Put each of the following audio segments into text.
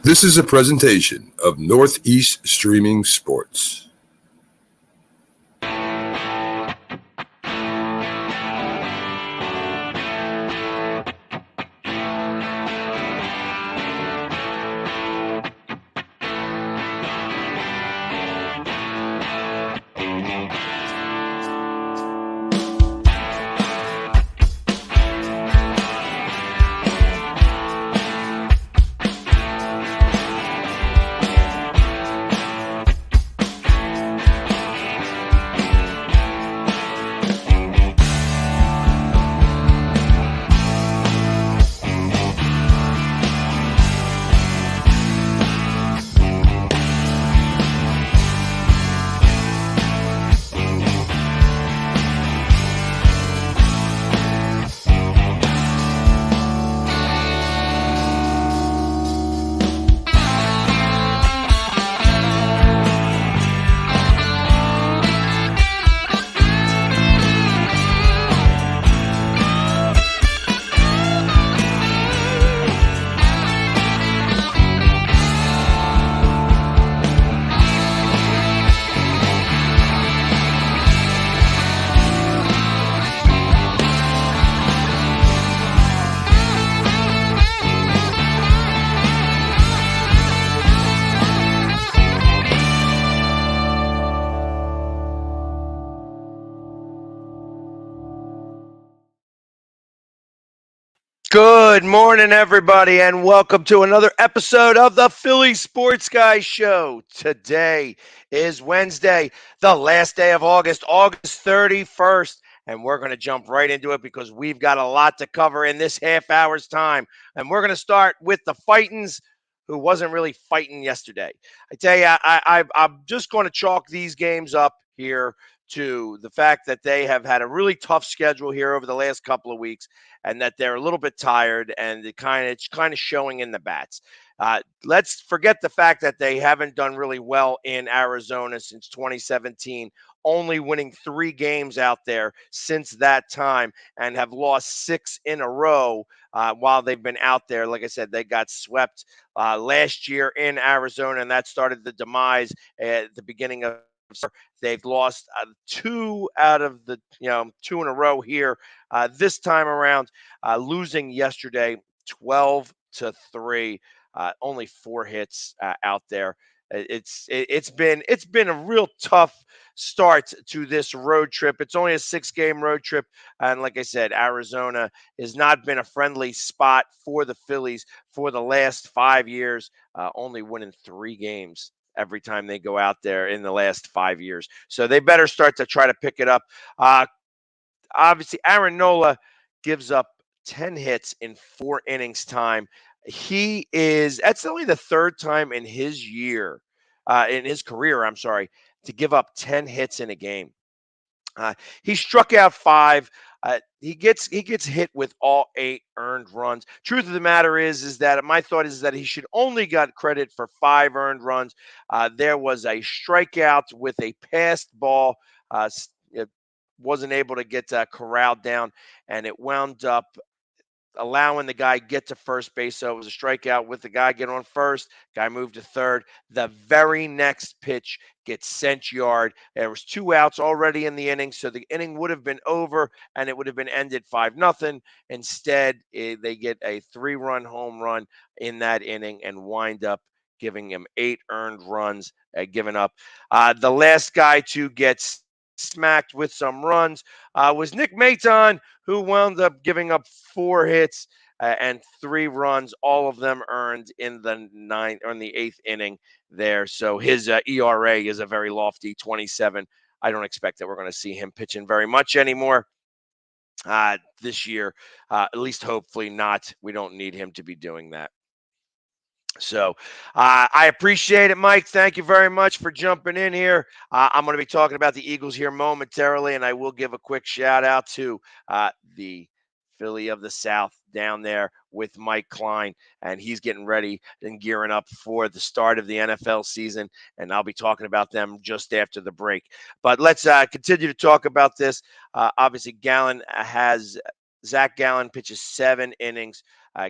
This is a presentation of Northeast Streaming Sports. Good morning, everybody, and welcome to another episode of the Philly Sports Guys Show. Today is Wednesday, the last day of August 31st, and we're going to jump right into it because we've got a lot to cover in this half hour's time. And we're going to start with the Fightins, who wasn't really fighting yesterday. I tell you, I'm just going to chalk these games up here to the fact that they have had a really tough schedule here over the last couple of weeks, and that they're a little bit tired, and it's kind of showing in the bats. Let's forget the fact that they haven't done really well in Arizona since 2017, only winning 3 games out there since that time, and have lost 6 in a row while they've been out there. Like I said, they got swept last year in Arizona, and that started the demise at the beginning of. They've lost 2 out of the 2 in a row here this time around, losing yesterday 12-3. Only 4 hits out there. It's been a real tough start to this road trip. It's only a 6-game road trip, and like I said, Arizona has not been a friendly spot for the Phillies for the last 5 years. Only winning 3 games every time they go out there in the last 5 years. So they better start to try to pick it up. Obviously, Aaron Nola gives up 10 hits in 4 innings time. That's only the 3rd time in his career, to give up 10 hits in a game. He struck out 5. He gets hit with all 8 earned runs. Truth of the matter is that my thought is that he should only got credit for 5 earned runs. There was a strikeout with a passed ball. It wasn't able to get corralled down, and it wound up allowing the guy get to first base. So it was a strikeout with the guy get on first. Guy moved to third. The very next pitch gets sent yard. There was 2 outs already in the inning, so the inning would have been over and it would have been ended 5-0. Instead, they get a 3-run home run in that inning and wind up giving him 8 earned runs given up. The last guy to get smacked with some runs was Nick Maton, who wound up giving up 4 hits and 3 runs, all of them earned in the 8th inning there. So his ERA is a very lofty 27. I don't expect that we're going to see him pitching very much anymore this year. At least hopefully not. We don't need him to be doing that. So I appreciate it, Mike. Thank you very much for jumping in here. I'm going to be talking about the Eagles here momentarily, and I will give a quick shout out to the Philly of the South down there with Mike Klein, and he's getting ready and gearing up for the start of the NFL season, and I'll be talking about them just after the break. But let's continue to talk about this. Obviously, Zach Gallen pitches 7 innings.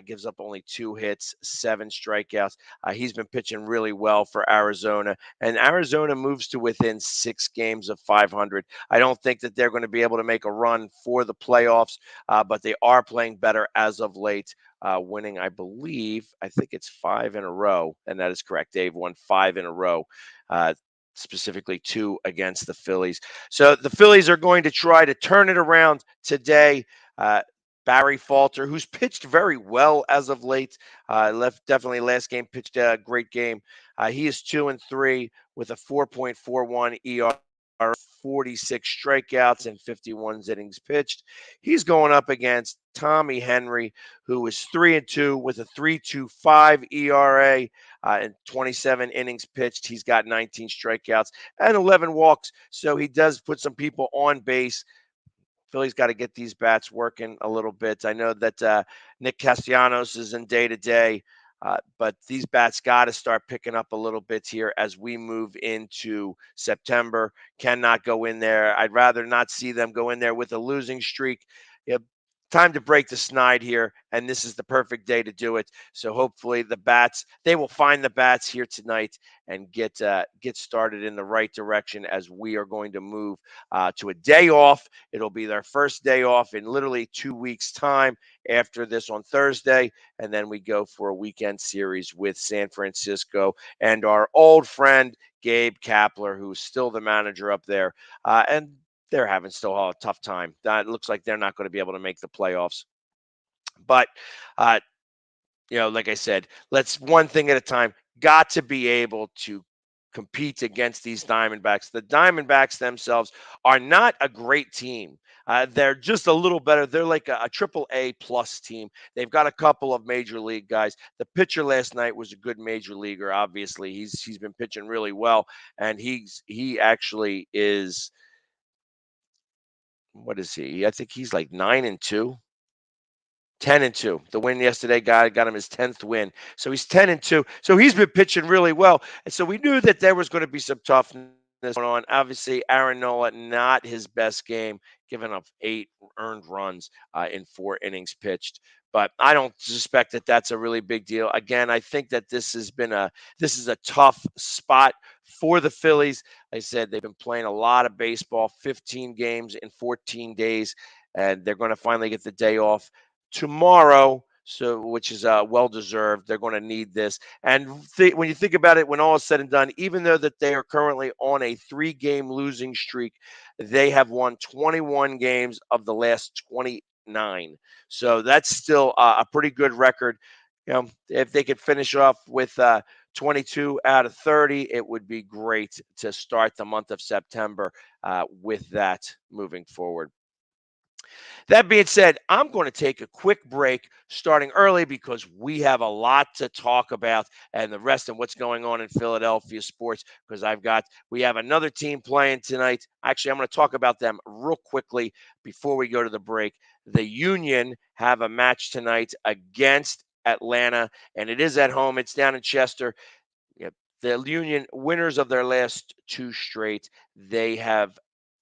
gives up only 2 hits, 7 strikeouts. He's been pitching really well for Arizona, and Arizona moves to within 6 games of 500. I don't think that they're going to be able to make a run for the playoffs, but they are playing better as of late, winning, I think it's 5 in a row, and that is correct. They've won 5 in a row. Specifically 2 against the Phillies. So the Phillies are going to try to turn it around today. Barry Falter, who's pitched very well as of late, definitely last game pitched a great game. He is 2-3 with a 4.41 ERA. 46 strikeouts and 51 innings pitched. He's going up against Tommy Henry, who is 3-2 with a 3.25 ERA and 27 innings pitched. He's got 19 strikeouts and 11 walks, so he does put some people on base. Philly's got to get these bats working a little bit. I know that Nick Castellanos is in day-to-day, but these bats got to start picking up a little bit here as we move into September. Cannot go in there. I'd rather not see them go in there with a losing streak. Time to break the snide here, and this is the perfect day to do it. So hopefully the bats, they will find the bats here tonight and get started in the right direction as we are going to move to a day off. It'll be their first day off in literally 2 weeks' time after this on Thursday, and then we go for a weekend series with San Francisco and our old friend Gabe Kapler, who's still the manager up there, and they're having still a tough time. It looks like they're not going to be able to make the playoffs. But, like I said, let's one thing at a time. Got to be able to compete against these Diamondbacks. The Diamondbacks themselves are not a great team. They're just a little better. They're like a AAA plus team. They've got a couple of major league guys. The pitcher last night was a good major leaguer. Obviously, he's been pitching really well, and he actually is. What is he? I think he's like 9-2. 10-2. The win yesterday got him his 10th win. So he's 10-2. So he's been pitching really well. And so we knew that there was going to be some toughness going on. Obviously, Aaron Nola, not his best game, giving up 8 earned runs in 4 innings pitched. But I don't suspect that that's a really big deal. Again, I think that this is a tough spot for the Phillies. Like I said, they've been playing a lot of baseball, 15 games in 14 days, and they're going to finally get the day off tomorrow, which is well-deserved. They're going to need this. And when you think about it, when all is said and done, even though that they are currently on a 3-game losing streak, they have won 21 games of the last 29. So that's still a pretty good record. If they could finish off with 22 out of 30, it would be great to start the month of September with that moving forward. That being said, I'm going to take a quick break starting early because we have a lot to talk about and the rest of what's going on in Philadelphia sports because we have another team playing tonight. Actually, I'm going to talk about them real quickly before we go to the break. The Union have a match tonight against Atlanta, and it is at home. It's down in Chester. The Union, winners of their last 2 straight, they have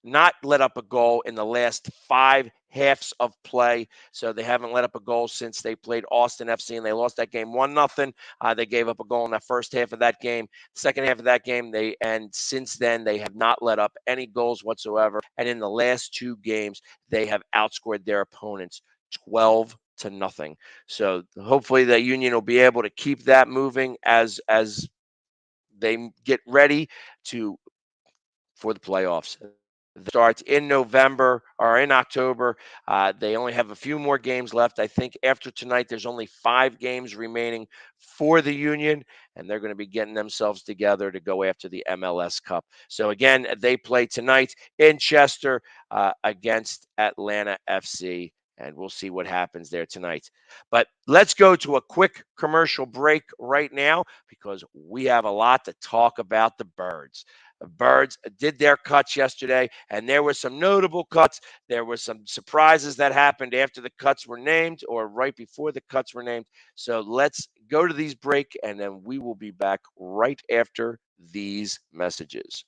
not let up a goal in the last 5 halves of play. So they haven't let up a goal since they played Austin FC, and they lost that game 1-0. They gave up a goal in the first half of that game. Second half of that game, and since then, they have not let up any goals whatsoever. And in the last 2 games, they have outscored their opponents 12-0. So hopefully the Union will be able to keep that moving as they get ready for the playoffs. Starts in November or in October. They only have a few more games left. I think after tonight, there's only 5 games remaining for the Union, and they're going to be getting themselves together to go after the MLS Cup. So again, they play tonight in Chester against Atlanta FC, and we'll see what happens there tonight. But let's go to a quick commercial break right now because we have a lot to talk about the Birds. The Birds did their cuts yesterday, and there were some notable cuts. There were some surprises that happened after the cuts were named or right before the cuts were named. So let's go to these break, and then we will be back right after these messages.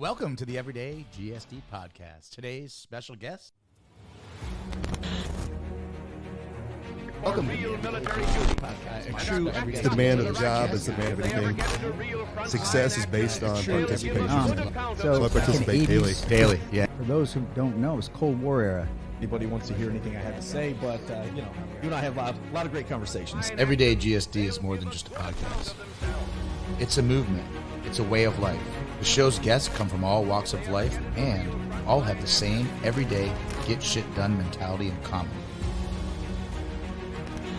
welcome to the Everyday GSD podcast. Today's special guest. Welcome to the Military Podcast. A true everyday. It's the man of the job. It's the man of anything. Success is based on participation. So I participate Daily, yeah. For those who don't know, it's Cold War era. Anybody wants to hear anything I have to say, but you and I have a lot of great conversations. Everyday GSD is more than just a podcast. It's a movement. It's a way of life. The show's guests come from all walks of life and all have the same everyday get shit done mentality in common.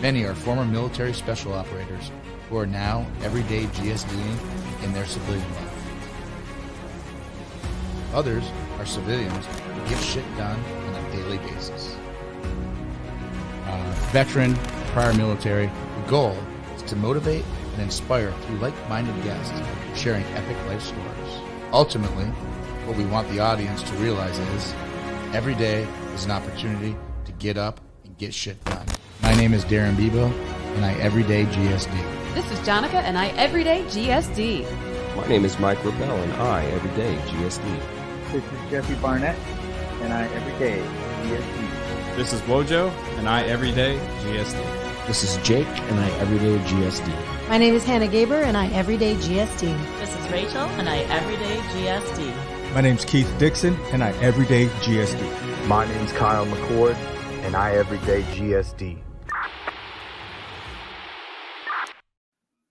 Many are former military special operators who are now everyday GSDing in their civilian life. Others are civilians who get shit done on a daily basis. Veteran, prior military, the goal is to motivate and inspire through like-minded guests sharing epic life stories. Ultimately, what we want the audience to realize is every day is an opportunity to get up and get shit done. My name is Darren Bebo, and I everyday GSD. This is Jonica, and I everyday GSD. My name is Mike Rebell, and I everyday GSD. This is Jeffrey Barnett, and I everyday GSD. This is Wojo, and I everyday GSD. This is Jake, and I everyday GSD. My name is Hannah Gaber, and I everyday GSD. This is Rachel, and I everyday GSD. My name's Keith Dixon, and I everyday GSD. My name's Kyle McCord, and I everyday GSD.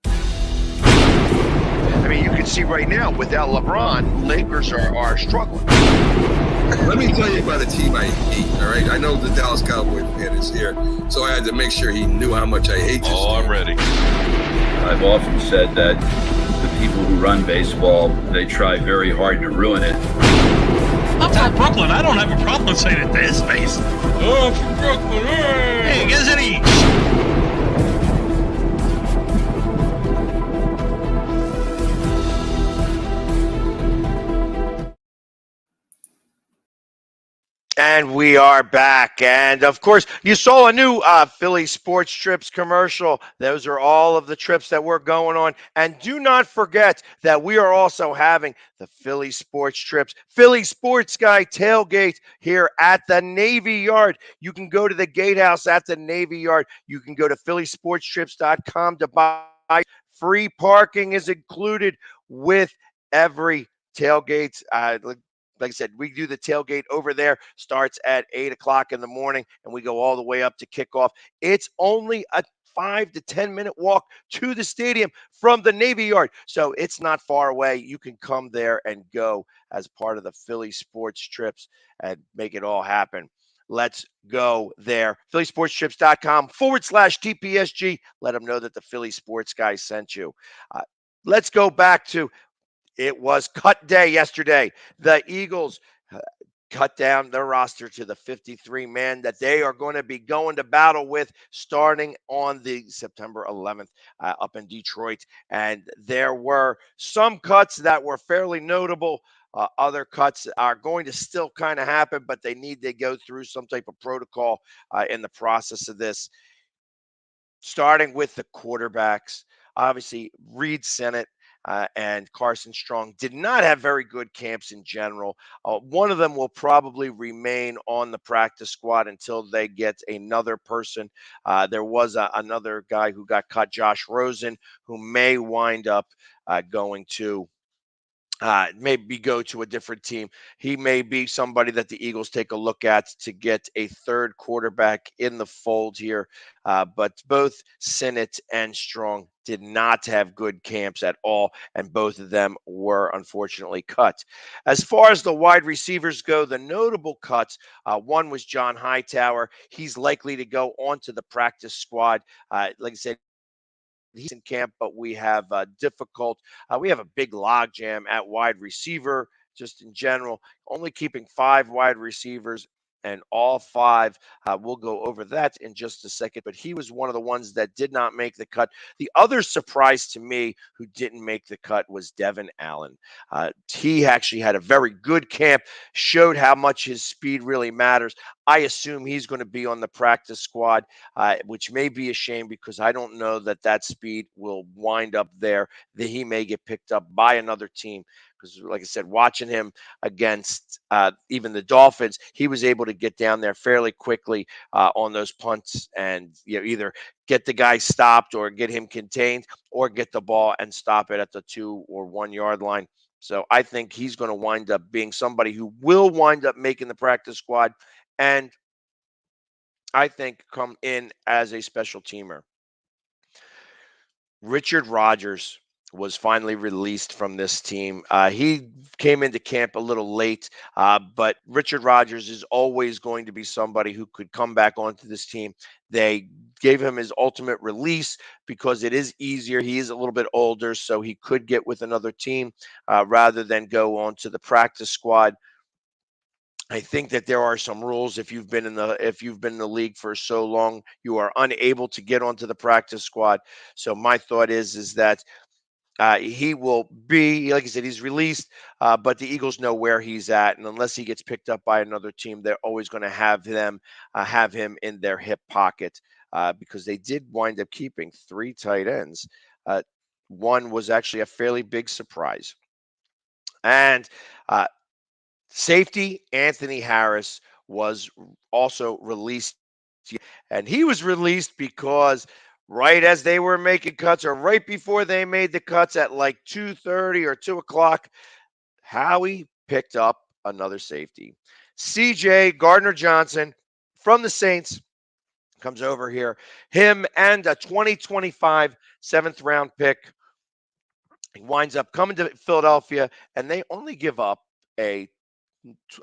I mean, you can see right now, without LeBron, Lakers are struggling. Let me tell you about a team I hate, all right? I know the Dallas Cowboys fan is here, so I had to make sure he knew how much I hate this team. I'm ready. I've often said that the people who run baseball, they try very hard to ruin it. I'm from Brooklyn. I don't have a problem saying it to his face. Oh, I'm from Brooklyn. Hey, get us any. And we are back. And of course, you saw a new Philly Sports Trips commercial. Those are all of the trips that we're going on. And do not forget that we are also having the Philly Sports Trips, Philly Sports Guy tailgate here at the Navy Yard. You can go to the gatehouse at the Navy Yard. You can go to phillysportstrips.com to buy. Free parking is included with every tailgate. Like I said, we do the tailgate over there, starts at 8 o'clock in the morning, and we go all the way up to kickoff. It's only a 5 to 10 minute walk to the stadium from the Navy Yard. So it's not far away. You can come there and go as part of the Philly Sports Trips and make it all happen. Let's go there. phillysportstrips.com/TPSG. Let them know that the Philly Sports Guy sent you. Let's go back to it was cut day yesterday. The Eagles cut down their roster to the 53 man that they are going to be going to battle with starting on the September 11th up in Detroit. And there were some cuts that were fairly notable. Other cuts are going to still kind of happen, but they need to go through some type of protocol in the process of this. Starting with the quarterbacks, obviously Reed Sennett and Carson Strong did not have very good camps in general. One of them will probably remain on the practice squad until they get another person. There was another guy who got cut, Josh Rosen, who may wind up going to maybe go to a different team. He may be somebody that the Eagles take a look at to get a third quarterback in the fold here. But both Sennett and Strong did not have good camps at all, and both of them were unfortunately cut. As far as the wide receivers go, the notable cuts, one was John Hightower. He's likely to go onto the practice squad. Like I said, he's in camp, but we have we have a big logjam at wide receiver, just in general, only keeping 5 wide receivers, and all 5, we'll go over that in just a second, but he was one of the ones that did not make the cut. The other surprise to me who didn't make the cut was Devin Allen. He actually had a very good camp, showed how much his speed really matters. I assume he's going to be on the practice squad, which may be a shame because I don't know that speed will wind up there, that he may get picked up by another team, because, like I said, watching him against even the Dolphins, he was able to get down there fairly quickly on those punts and either get the guy stopped or get him contained or get the ball and stop it at the 2 or 1 yard line. So I think he's going to wind up being somebody who will wind up making the practice squad and I think come in as a special teamer. Richard Rodgers was finally released from this team. He came into camp a little late, but Richard Rodgers is always going to be somebody who could come back onto this team. They gave him his ultimate release because it is easier. He is a little bit older, so he could get with another team rather than go on to the practice squad. I think that there are some rules. If you've been in the league for so long, you are unable to get onto the practice squad. So my thought is that he will be, like I said, he's released, but the Eagles know where he's at, and unless he gets picked up by another team, they're always going to have him in their hip pocket because they did wind up keeping 3 tight ends. One was actually a fairly big surprise, and safety Anthony Harris was also released, and he was released because right as they were making cuts or right before they made the cuts at like 2:30 or 2 o'clock, Howie picked up another safety. CJ Gardner-Johnson from the Saints comes over here. Him and a 2025 7th-round pick. He winds up coming to Philadelphia, and they only give up a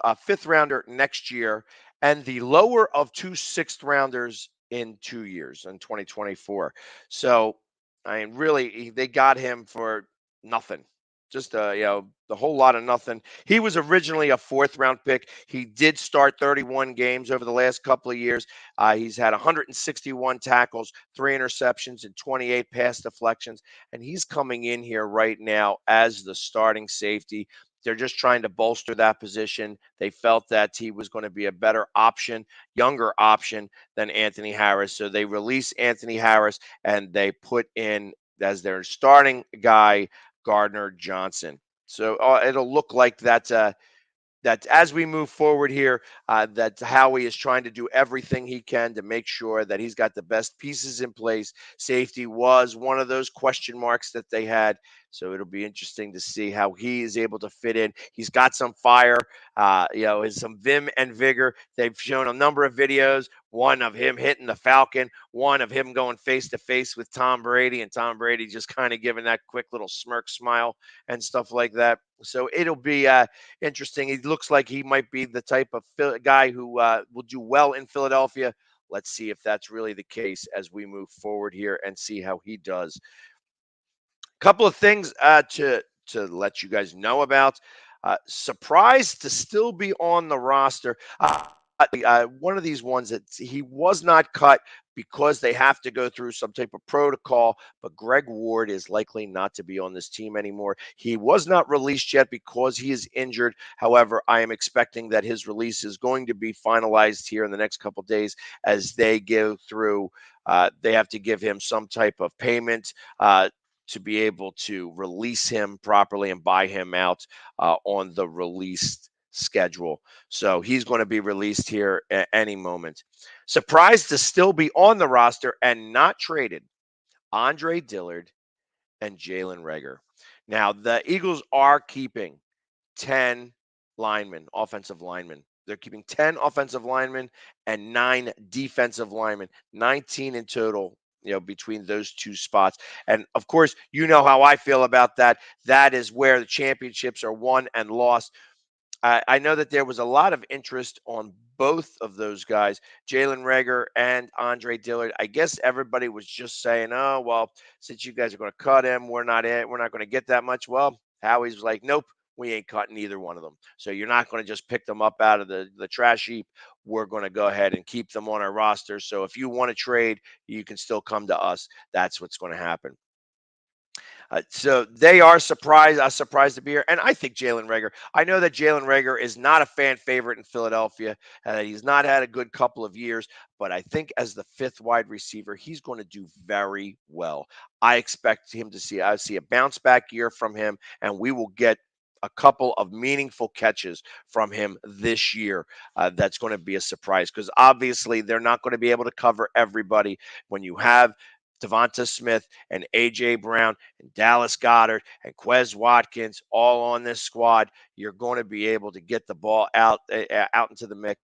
5th rounder next year and the lower of 2 6th rounders in 2 years in 2024. So I mean, really, they got him for nothing. Just the whole lot of nothing. He was originally a 4th round pick. He did start 31 games over the last couple of years. He's had 161 tackles, 3 interceptions, and 28 pass deflections. And he's coming in here right now as the starting safety. They're just trying to bolster that position. They felt that he was going to be a better option, younger option than Anthony Harris. So they release Anthony Harris and they put in as their starting guy, Gardner-Johnson. So it'll look like that as we move forward here, that Howie is trying to do everything he can to make sure that he's got the best pieces in place. Safety was one of those question marks that they had. So it'll be interesting to see how he is able to fit in. He's got some fire, some vim and vigor. They've shown a number of videos, one of him hitting the Falcon, one of him going face-to-face with Tom Brady, and Tom Brady just kind of giving that quick little smirk smile and stuff like that. So it'll be interesting. He looks like he might be the type of guy who will do well in Philadelphia. Let's see if that's really the case as we move forward here and see how he does. Couple of things to let you guys know about. Surprised to still be on the roster. One of these ones that he was not cut because they have to go through some type of protocol, but Greg Ward is likely not to be on this team anymore. He was not released yet because he is injured. However, I am expecting that his release is going to be finalized here in the next couple of days as they go through. They have to give him some type of payment to be able to release him properly and buy him out on the released schedule. So he's going to be released here at any moment. Surprised to still be on the roster and not traded, Andre Dillard and Jalen Reagor. Now, the Eagles are keeping 10 linemen, offensive linemen. They're keeping 10 offensive linemen and 9 defensive linemen, 19 in total, between those 2 spots. And of course, you know how I feel about that. That is where the championships are won and lost. I know that there was a lot of interest on both of those guys, Jalen Reagor and Andre Dillard. I guess everybody was just saying, oh, well, since you guys are going to cut him, we're not going to get that much. Well, Howie's like, nope, we ain't cutting either one of them. So you're not going to just pick them up out of the trash heap. We're going to go ahead and keep them on our roster. So if you want to trade, you can still come to us. That's what's going to happen. So they are surprised to be here. And I think Jalen Reagor, I know that Jalen Reagor is not a fan favorite in Philadelphia. He's not had a good couple of years, but I think as the 5th wide receiver, he's going to do very well. I expect him to see a bounce back year from him, and we will get a couple of meaningful catches from him this year. That's going to be a surprise because obviously they're not going to be able to cover everybody. When you have Devonta Smith and A.J. Brown and Dallas Goedert and Quez Watkins all on this squad, you're going to be able to get the ball out into the mix.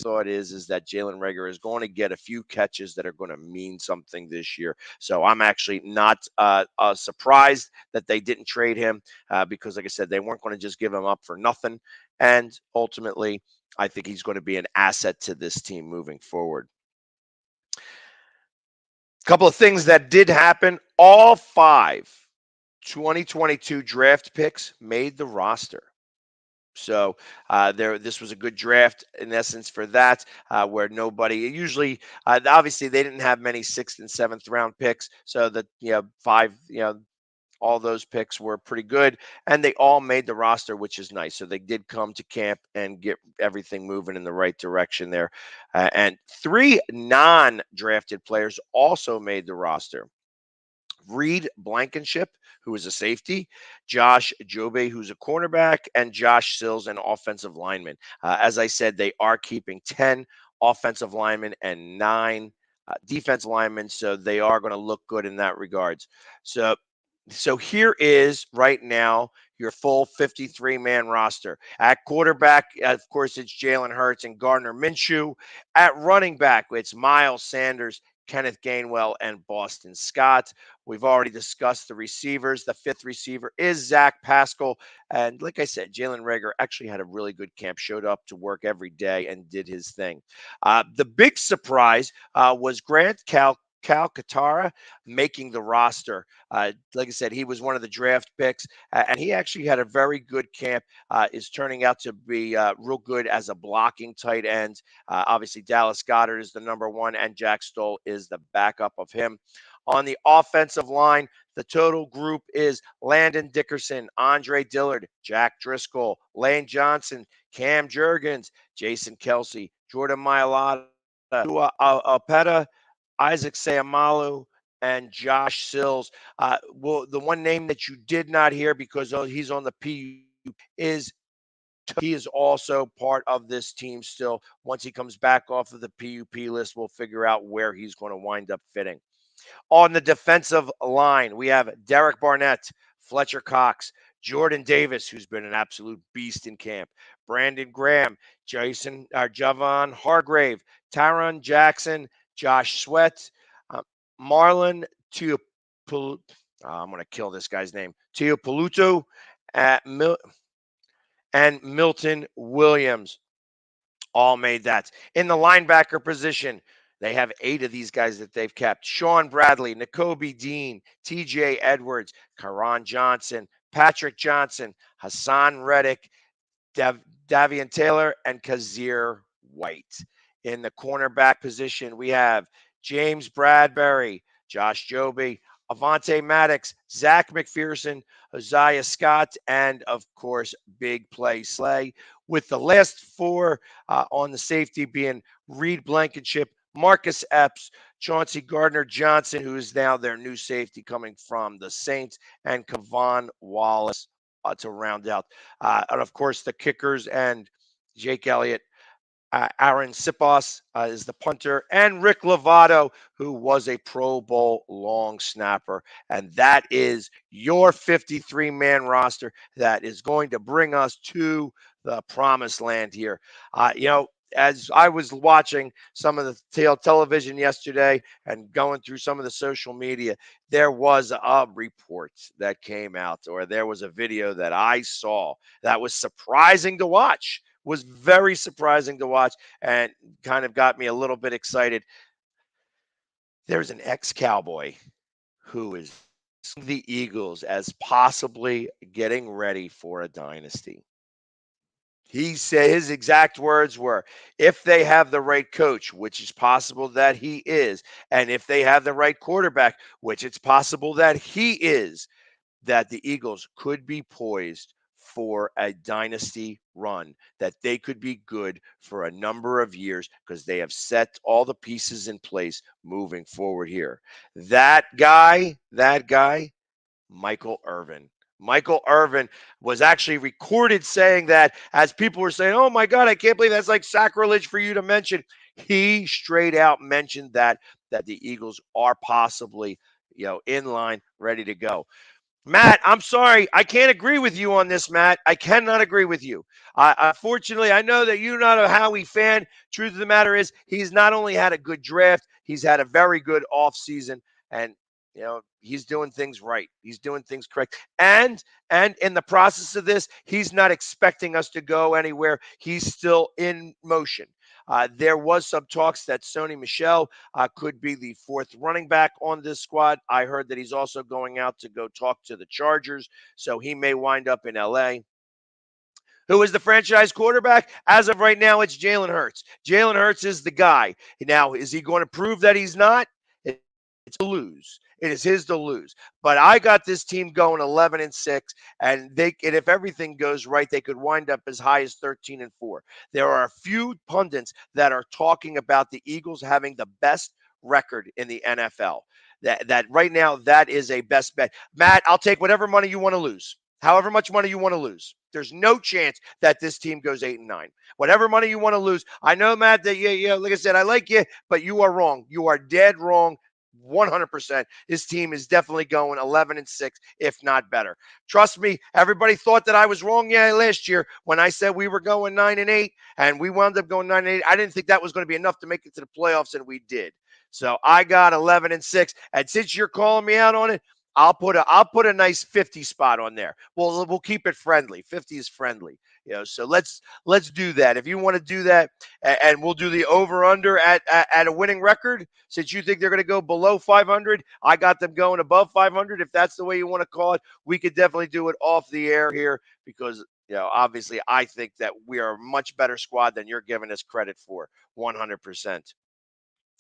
Thought is that Jalen Reagor is going to get a few catches that are going to mean something this year. So I'm actually not surprised that they didn't trade him because, like I said, they weren't going to just give him up for nothing. And ultimately, I think he's going to be an asset to this team moving forward. A couple of things that did happen. All 5 2022 draft picks made the roster. So this was a good draft in essence for that, where nobody usually, obviously they didn't have many 6th and 7th round picks. So that, 5, all those picks were pretty good and they all made the roster, which is nice. So they did come to camp and get everything moving in the right direction there. And 3 non-drafted players also made the roster. Reed Blankenship, who is a safety, Josh Jobe, who's a cornerback, and Josh Sills, an offensive lineman. As I said, they are keeping 10 offensive linemen and 9 defensive linemen, so they are going to look good in that regards. So here is right now your full 53-man roster. At quarterback, of course, it's Jalen Hurts and Gardner Minshew. At running back, it's Miles Sanders, Kenneth Gainwell, and Boston Scott. We've already discussed the receivers. The 5th receiver is Zach Pascal. And like I said, Jalen Reagor actually had a really good camp, showed up to work every day and did his thing. The big surprise was Grant Calcaterra making the roster. Like I said, he was one of the draft picks, and he actually had a very good camp. Is turning out to be real good as a blocking tight end. Obviously, Dallas Goedert is the number 1, and Jack Stoll is the backup of him. On the offensive line, the total group is Landon Dickerson, Andre Dillard, Jack Driscoll, Lane Johnson, Cam Jurgens, Jason Kelsey, Jordan Mailata, Tua Opeta, Isaac Seumalo, and Josh Sills. Well, the one name that you did not hear because he's on the PU is he is also part of this team still. Once he comes back off of the PUP list, we'll figure out where he's going to wind up fitting. On the defensive line, we have Derek Barnett, Fletcher Cox, Jordan Davis, who's been an absolute beast in camp, Brandon Graham, Javon Hargrave, Tyron Jackson, Josh Sweat, Marlon Teopoluto. I'm going to kill this guy's name. Teopoluto and Milton Williams all made that. In the linebacker position, they have 8 of these guys that they've kept. Sean Bradley, Nakobe Dean, TJ Edwards, Karan Johnson, Patrick Johnson, Hassan Reddick, Davian Taylor, and Kazir White. In the cornerback position, we have James Bradbury, Josh Jobe, Avonte Maddox, Zach McPherson, Isaiah Scott, and, of course, Big Play Slay, with the last 4 on the safety being Reed Blankenship, Marcus Epps, Chauncey Gardner-Johnson, who is now their new safety coming from the Saints, and Kavon Wallace to round out. And, of course, the kickers and Jake Elliott. Aaron Sipos is the punter, and Rick Lovato, who was a Pro Bowl long snapper. And that is your 53-man roster that is going to bring us to the promised land here. As I was watching some of the television yesterday and going through some of the social media, there was a report that came out, or there was a video that I saw that was surprising to watch. Was very surprising to watch and kind of got me a little bit excited. There's an ex-Cowboy who is the Eagles as possibly getting ready for a dynasty. He said his exact words were, if they have the right coach, which is possible that he is, and if they have the right quarterback, which it's possible that he is, that the Eagles could be poised for a dynasty run, that they could be good for a number of years because they have set all the pieces in place moving forward here. That guy, Michael Irvin. Michael Irvin was actually recorded saying that, as people were saying, oh my God, I can't believe that's like sacrilege for you to mention. He straight out mentioned that the Eagles are possibly, in line, ready to go. Matt, I'm sorry. I can't agree with you on this, Matt. I cannot agree with you. Unfortunately, I know that you're not a Howie fan. Truth of the matter is, he's not only had a good draft, he's had a very good offseason. And, he's doing things right. He's doing things correct. And in the process of this, he's not expecting us to go anywhere. He's still in motion. There was some talks that Sony Michel could be the fourth running back on this squad. I heard that he's also going out to go talk to the Chargers, so he may wind up in L.A. Who is the franchise quarterback? As of right now, it's Jalen Hurts. Jalen Hurts is the guy. Now, is he going to prove that he's not? It's to lose. It is his to lose. But I got this team going 11-6, and if everything goes right, they could wind up as high as 13-4. There are a few pundits that are talking about the Eagles having the best record in the NFL. That right now, that is a best bet. Matt, I'll take whatever money you want to lose. However much money you want to lose. There's no chance that this team goes 8-9. Whatever money you want to lose. I know, Matt, that like I said, I like you, but you are wrong. You are dead wrong. 100%. This team is definitely going 11-6, if not better. Trust me, everybody thought that I was wrong last year when I said we were going 9-8, and we wound up going 9-8. I didn't think that was going to be enough to make it to the playoffs, and we did. So I got 11-6, and since you're calling me out on it, I'll put a nice 50 spot on there. We'll keep it friendly. 50 is friendly. So let's do that. If you want to do that, and we'll do the over under at a winning record. Since you think they're going to go below 500, I got them going above 500. If that's the way you want to call it, we could definitely do it off the air here because obviously I think that we are a much better squad than you're giving us credit for. 100%.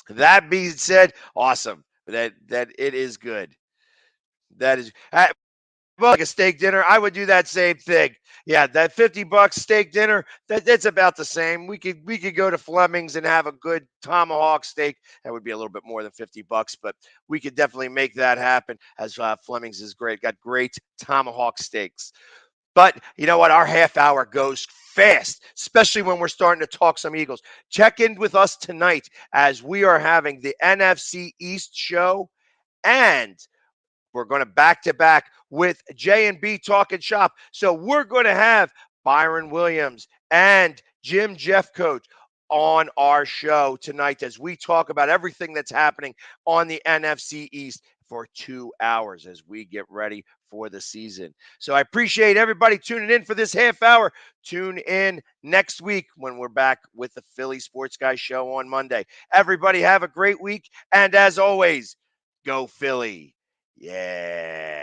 That being said, awesome. That it is good. That is like a steak dinner. I would do that same thing. Yeah, that $50 steak dinner, that's about the same. We could go to Fleming's and have a good tomahawk steak. That would be a little bit more than $50, but we could definitely make that happen as Fleming's is great. Got great tomahawk steaks. But you know what? Our half hour goes fast, especially when we're starting to talk some Eagles. Check in with us tonight as we are having the NFC East show, and we're going to back-to-back with J&B Talking Shop. So we're going to have Byron Williams and Jim Jeffcoat on our show tonight as we talk about everything that's happening on the NFC East for 2 hours as we get ready for the season. So I appreciate everybody tuning in for this half hour. Tune in next week when we're back with the Philly Sports Guy show on Monday. Everybody have a great week. And as always, go Philly. Yeah.